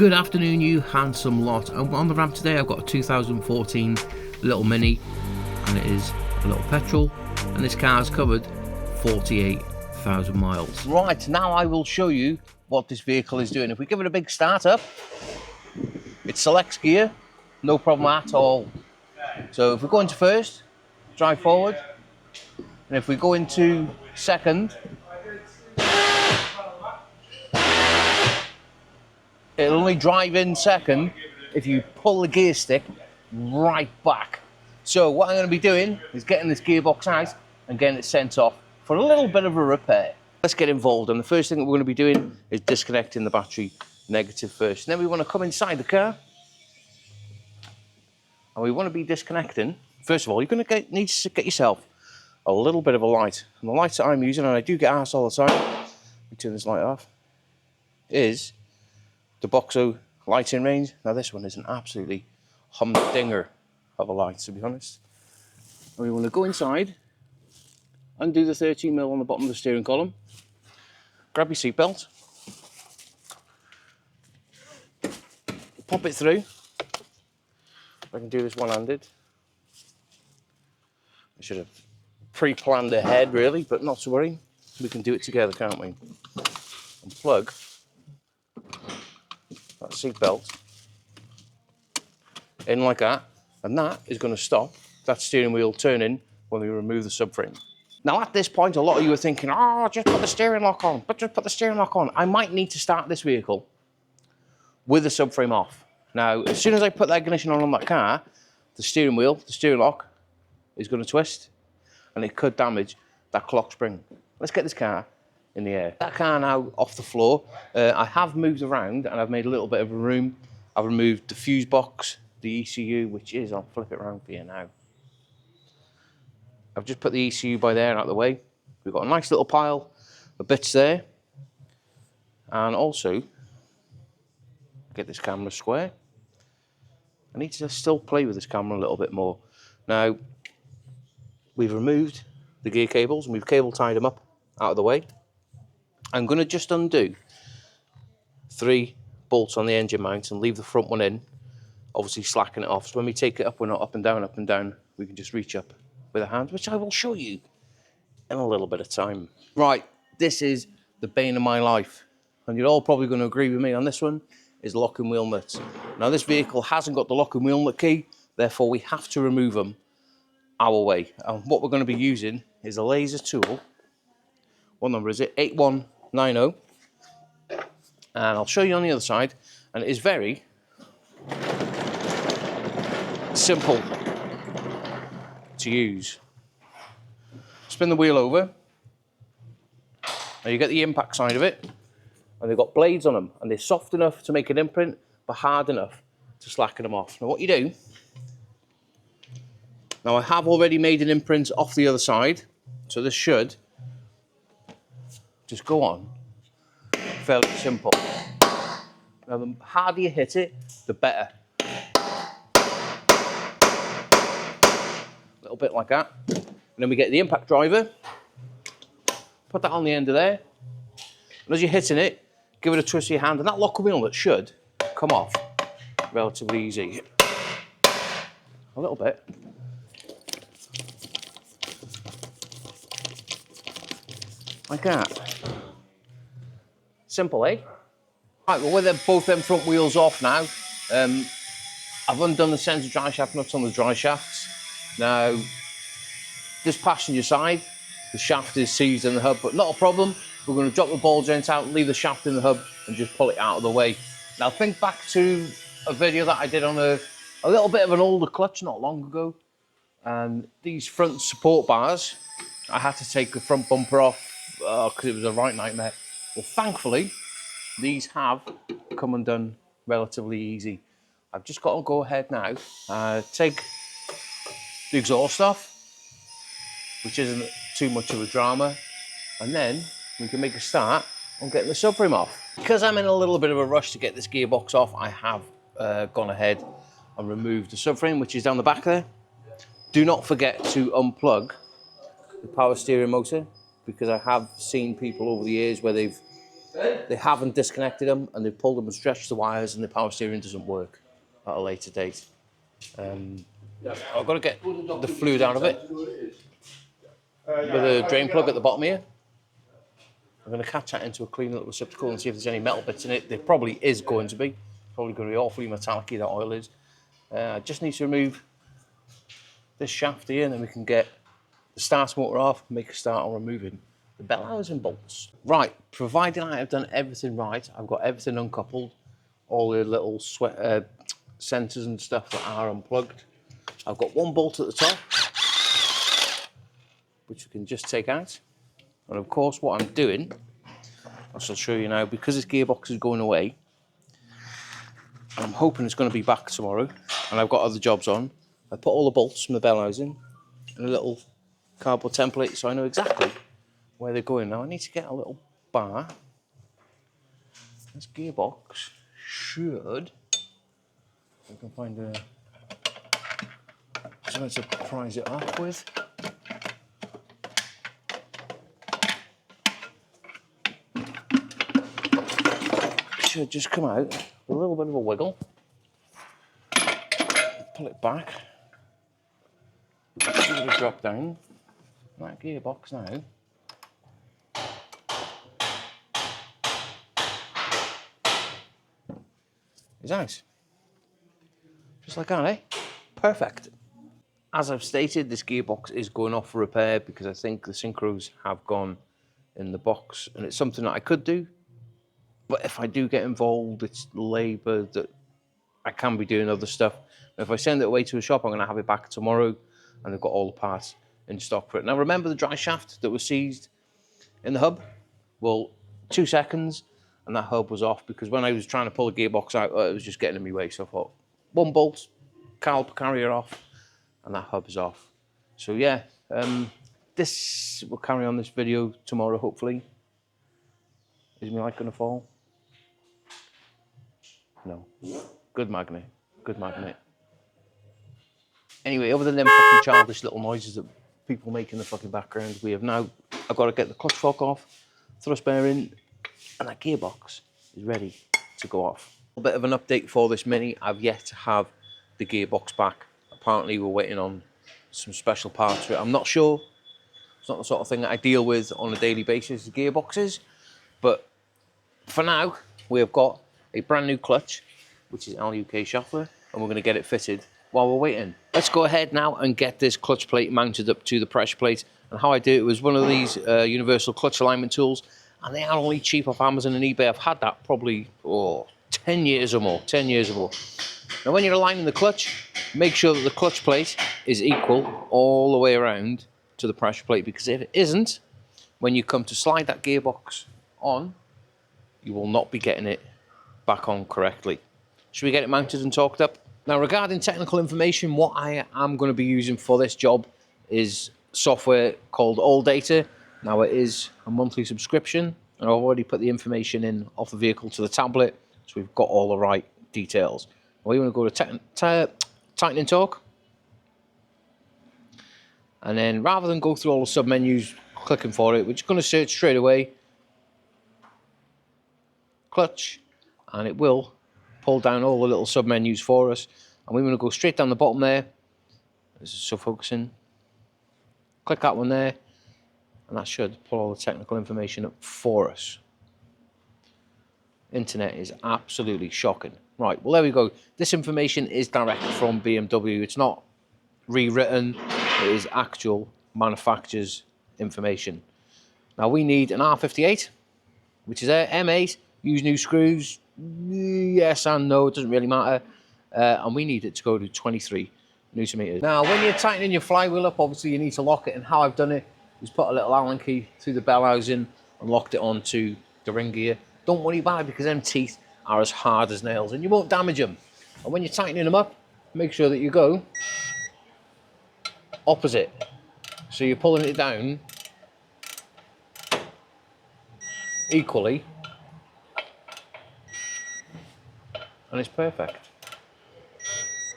Good afternoon, you handsome lot. On the ramp today I've got a 2014 little Mini, and it is a little petrol, and this car's covered 48,000 miles. Right, now I will show you what this vehicle is doing. If we give it a big start up, it selects gear, no problem at all. So if we go into first, drive forward, and if we go into second, it'll only drive in second if you pull the gear stick right back. So what I'm going to be doing is getting this gearbox out and getting it sent off for a little bit of a repair. Let's get involved, and the first thing that we're going to be doing is disconnecting the battery negative first. And then we want to come inside the car, and we want to be disconnecting. First of all, you're going to need to get yourself a little bit of a light. And the light that I'm using, and I do get asked all the time, let me turn this light off, is the Boxo lighting range. Now this one is an absolutely humdinger of a light, to be honest. And we want to go inside, undo the 13mm on the bottom of the steering column, grab your seat belt, pop it through. I can do this one-handed. I should have pre-planned ahead really, but not to worry. We can do it together, can't we? Unplug that seat belt in like that, and that is going to stop that steering wheel turning when we remove the subframe. Now at this point, a lot of you are thinking, oh, just put the steering lock on, but just put the steering lock on. I might need to start this vehicle with the subframe off. Now, as soon as I put that ignition on that car, the steering wheel, the steering lock is going to twist, and it could damage that clock spring. Let's get this car in the air. That car now off the floor. I have moved around and I've made a little bit of a room. I've removed the fuse box, the ECU, which is, I'll flip it around for you now. I've just put the ECU by there out of the way. We've got a nice little pile of bits there. And also, get this camera square. I need to still play with this camera a little bit more. Now, we've removed the gear cables and we've cable tied them up out of the way. I'm going to just undo 3 bolts on the engine mount and leave the front one in, obviously slacking it off. So when we take it up, we're not up and down. We can just reach up with our hands, which I will show you in a little bit of time. Right, this is the bane of my life, and you're all probably going to agree with me on this one, is lock and wheel nuts. Now this vehicle hasn't got the lock and wheel nut key, therefore we have to remove them our way. And what we're going to be using is a laser tool. What number is it? 8190. And I'll show you on the other side, and it is very simple to use. Spin the wheel over. Now you get the impact side of it, and they've got blades on them, and they're soft enough to make an imprint, but hard enough to slacken them off. Now what you do, now I have already made an imprint off the other side, so this should just go on. Fairly simple. Now the harder you hit it, the better. A little bit like that. And then we get the impact driver, put that on the end of there, and as you're hitting it, give it a twist of your hand, and that lock and wheel nut should come off relatively easy. A little bit. Like that. Simple, eh? Right, well, with both them front wheels off now, I've undone the centre dry shaft nuts on the dry shafts. Now, this passenger side, the shaft is seized in the hub, but not a problem. We're going to drop the ball joint out, leave the shaft in the hub, and just pull it out of the way. Now, think back to a video that I did on a little bit of an older clutch not long ago. And these front support bars, I had to take the front bumper off because it was a right nightmare. Well, thankfully, these have come undone relatively easy. I've just got to go ahead now, take the exhaust off, which isn't too much of a drama, and then we can make a start on getting the subframe off. Because I'm in a little bit of a rush to get this gearbox off, I have gone ahead and removed the subframe, which is down the back there. Do not forget to unplug the power steering motor, because I have seen people over the years where they've they haven't disconnected them, and they've pulled them and stretched the wires, and the power steering doesn't work at a later date. I've got to get the fluid out of it with a drain plug at the bottom here. I'm going to catch that into a clean little receptacle and see if there's any metal bits in it. There probably is going to be. Probably going to be awfully metallic-y, that oil is. I just need to remove this shaft here, and then we can get the starter motor off, make a start on removing the bell housing bolts. Right, providing I have done everything right, I've got everything uncoupled, all the little sensors and stuff that are unplugged. I've got one bolt at the top, which we can just take out. And of course, what I'm doing, I shall show you now, because this gearbox is going away, and I'm hoping it's going to be back tomorrow, and I've got other jobs on, I put all the bolts from the bell housing in a little cardboard template so I know exactly where they're going. Now I need to get a little bar. This gearbox should, if I can find something to prise it off with. Should just come out with a little bit of a wiggle. Pull it back. Give it a drop down. That gearbox now is out. Just like that, eh? Perfect. As I've stated, this gearbox is going off for repair because I think the synchros have gone in the box, and it's something that I could do. But if I do get involved, it's labour that I can be doing other stuff. And if I send it away to a shop, I'm going to have it back tomorrow, and they've got all the parts in stock for it. Now, remember the dry shaft that was seized in the hub? Well, 2 seconds, and that hub was off because when I was trying to pull the gearbox out, it was just getting in my way. So I thought, one bolt, caliper carrier off, and that hub is off. So yeah, this will carry on this video tomorrow, hopefully. Is my light going to fall? No. Good magnet. Good magnet. Anyway, other than them fucking childish little noises that people make in the fucking background, I've got to get the clutch fork off, thrust bearing, and that gearbox is ready to go off. A bit of an update for this Mini. I've yet to have the gearbox back. Apparently we're waiting on some special parts for it. I'm not sure. It's not the sort of thing that I deal with on a daily basis, the gearboxes. But for now, we have got a brand new clutch, which is LUK Shuffler, and we're going to get it fitted while we're waiting. Let's go ahead now and get this clutch plate mounted up to the pressure plate. And how I do it was one of these universal clutch alignment tools, and they are only cheap off Amazon and eBay. I've had that probably 10 years or more, 10 years or more. Now when you're aligning the clutch, make sure that the clutch plate is equal all the way around to the pressure plate, because if it isn't, when you come to slide that gearbox on, you will not be getting it back on correctly. Should we get it mounted and torqued up? Now regarding technical information, what I am going to be using for this job is software called AllData. Now it is a monthly subscription, and I've already put the information in off the vehicle to the tablet, so we've got all the right details. We want to go to tightening torque, and then rather than go through all the sub menus clicking for it, we're just going to search straight away clutch, and it will pull down all the little sub menus for us. And we want to go straight down the bottom there. This is so focusing. Click that one there, and that should pull all the technical information up for us. Internet is absolutely shocking. Right, well there we go. This information is direct from BMW. It's not rewritten. It is actual manufacturer's information. Now we need an R58, which is M8. Use new screws. Yes and no, it doesn't really matter. And we need it to go to 23 Newton meters. Now, when you're tightening your flywheel up, obviously you need to lock it, and how I've done it is put a little Allen key through the bell housing and locked it onto the ring gear. Don't worry about it, because them teeth are as hard as nails and you won't damage them. And when you're tightening them up, make sure that you go opposite. So you're pulling it down equally, and it's perfect.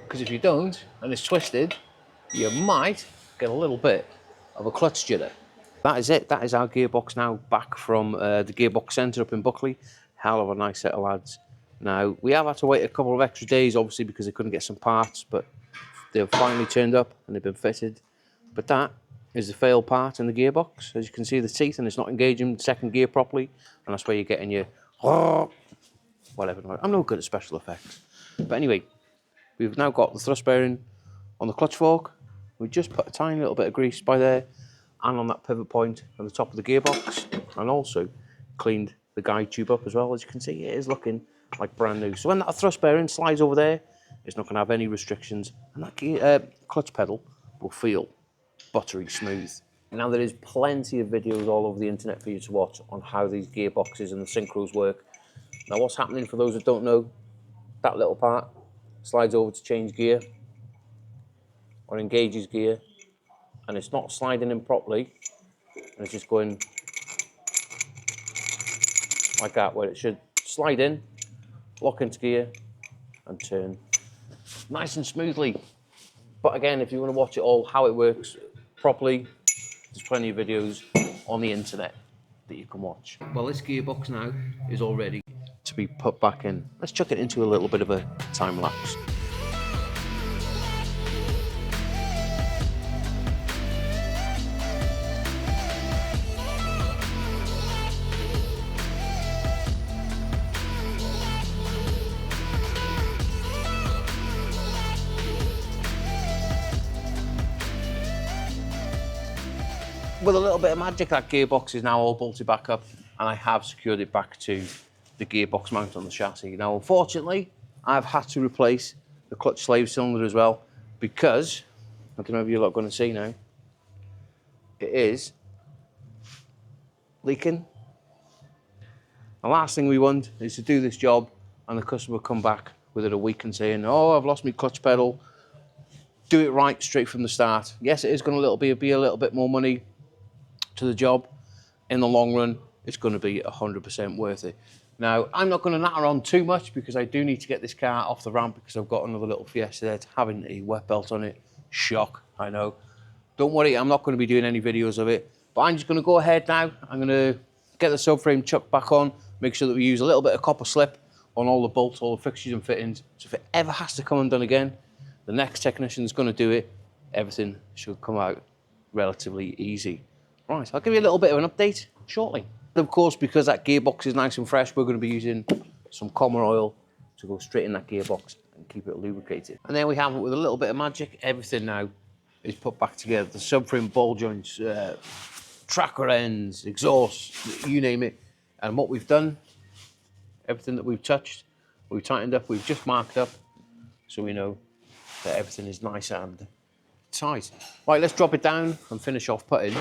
Because if you don't, and it's twisted, you might get a little bit of a clutch jitter. That is it. That is our gearbox now back from the Gearbox Centre up in Buckley. Hell of a nice set of lads. Now, we have had to wait a couple of extra days, obviously, because they couldn't get some parts, but they've finally turned up and they've been fitted. But that is the failed part in the gearbox. As you can see, the teeth, and it's not engaging second gear properly, and that's where you're getting your whatever. I'm no good at special effects. But anyway, we've now got the thrust bearing on the clutch fork. We just put a tiny little bit of grease by there and on that pivot point at the top of the gearbox, and also cleaned the guide tube up as well. As you can see, it is looking like brand new. So when that thrust bearing slides over there, it's not going to have any restrictions, and that clutch pedal will feel buttery smooth. Now, there is plenty of videos all over the internet for you to watch on how these gearboxes and the synchros work. Now, what's happening, for those that don't know, that little part slides over to change gear or engages gear, and it's not sliding in properly, and it's just going like that, where it should slide in, lock into gear, and turn nice and smoothly. But again, if you want to watch it all, how it works properly, there's plenty of videos on the internet that you can watch. Well, this gearbox now is all ready to be put back in. Let's chuck it into a little bit of a time lapse. With a little bit of magic, that gearbox is now all bolted back up, and I have secured it back to the gearbox mount on the chassis. Now, unfortunately, I've had to replace the clutch slave cylinder as well, because, I don't know if you're not going to see now, it is leaking. The last thing we want is to do this job and the customer come back within a week and saying, oh, I've lost my clutch pedal. Do it right straight from the start. Yes, it is going to be a little bit more money to the job. In the long run, it's going to be 100% worth it. Now, I'm not going to natter on too much because I do need to get this car off the ramp, because I've got another little Fiesta there, having a wet belt on it. Shock, I know. Don't worry, I'm not going to be doing any videos of it, but I'm just going to go ahead now. I'm going to get the subframe chucked back on, make sure that we use a little bit of copper slip on all the bolts, all the fixtures and fittings. So if it ever has to come undone again, the next technician is going to do it. Everything should come out relatively easy. Right, I'll give you a little bit of an update shortly. Of course, because that gearbox is nice and fresh, we're going to be using some Comma oil to go straight in that gearbox and keep it lubricated. And there we have it. With a little bit of magic, everything now is put back together. The subframe ball joints, tracker ends, exhaust, you name it. And what we've done, everything that we've touched, we've tightened up, we've just marked up, so we know that everything is nice and tight. Right, let's drop it down and finish off putting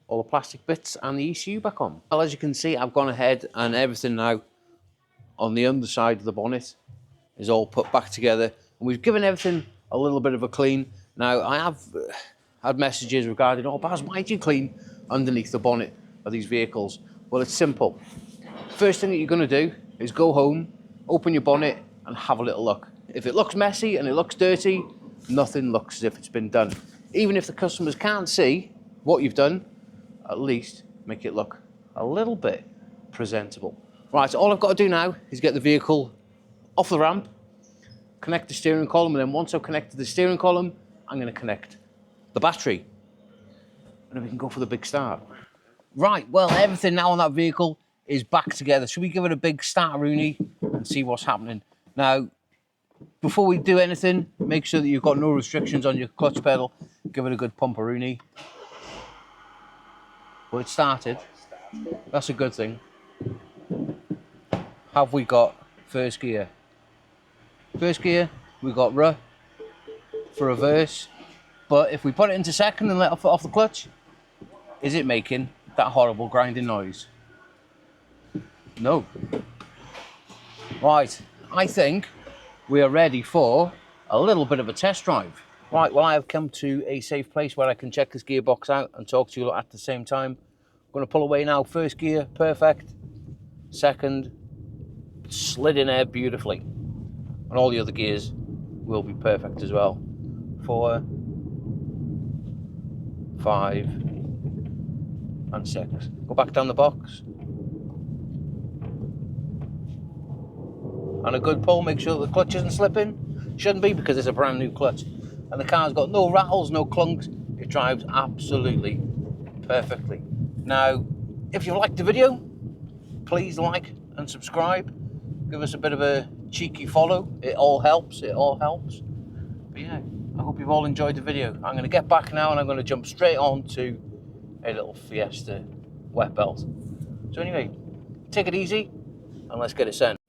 all the plastic bits and the ECU back on. Well, as you can see, I've gone ahead and everything now on the underside of the bonnet is all put back together. And we've given everything a little bit of a clean. Now, I have had messages regarding, oh, Baz, why do you clean underneath the bonnet of these vehicles? Well, it's simple. First thing that you're going to do is go home, open your bonnet and have a little look. If it looks messy and it looks dirty, nothing looks as if it's been done. Even if the customers can't see what you've done, at least make it look a little bit presentable. Right, so all I've got to do now is get the vehicle off the ramp, connect the steering column, and then once I've connected the steering column, I'm going to connect the battery. And then we can go for the big start. Right, well, everything now on that vehicle is back together. Should we give it a big start-a-rooney and see what's happening? Now, before we do anything, make sure that you've got no restrictions on your clutch pedal. Give it a good pump-a-rooney. Well, it started. That's a good thing. Have we got first gear? First gear, we got R for reverse. But if we put it into second and let it off the clutch, is it making that horrible grinding noise? No. Right, I think we are ready for a little bit of a test drive. Right, well, I have come to a safe place where I can check this gearbox out and talk to you at the same time. I'm going to pull away now. First gear, perfect. Second, slid in air beautifully. And all the other gears will be perfect as well. 4, 5, and 6. Go back down the box. And a good pull, make sure the clutch isn't slipping. Shouldn't be, because it's a brand new clutch. And the car's got no rattles, no clunks. It drives absolutely perfectly. Now, if you liked the video, please like and subscribe. Give us a bit of a cheeky follow. It all helps, it all helps. But yeah, I hope you've all enjoyed the video. I'm going to get back now and I'm going to jump straight on to a little Fiesta wet belt. So anyway, take it easy and let's get it sent.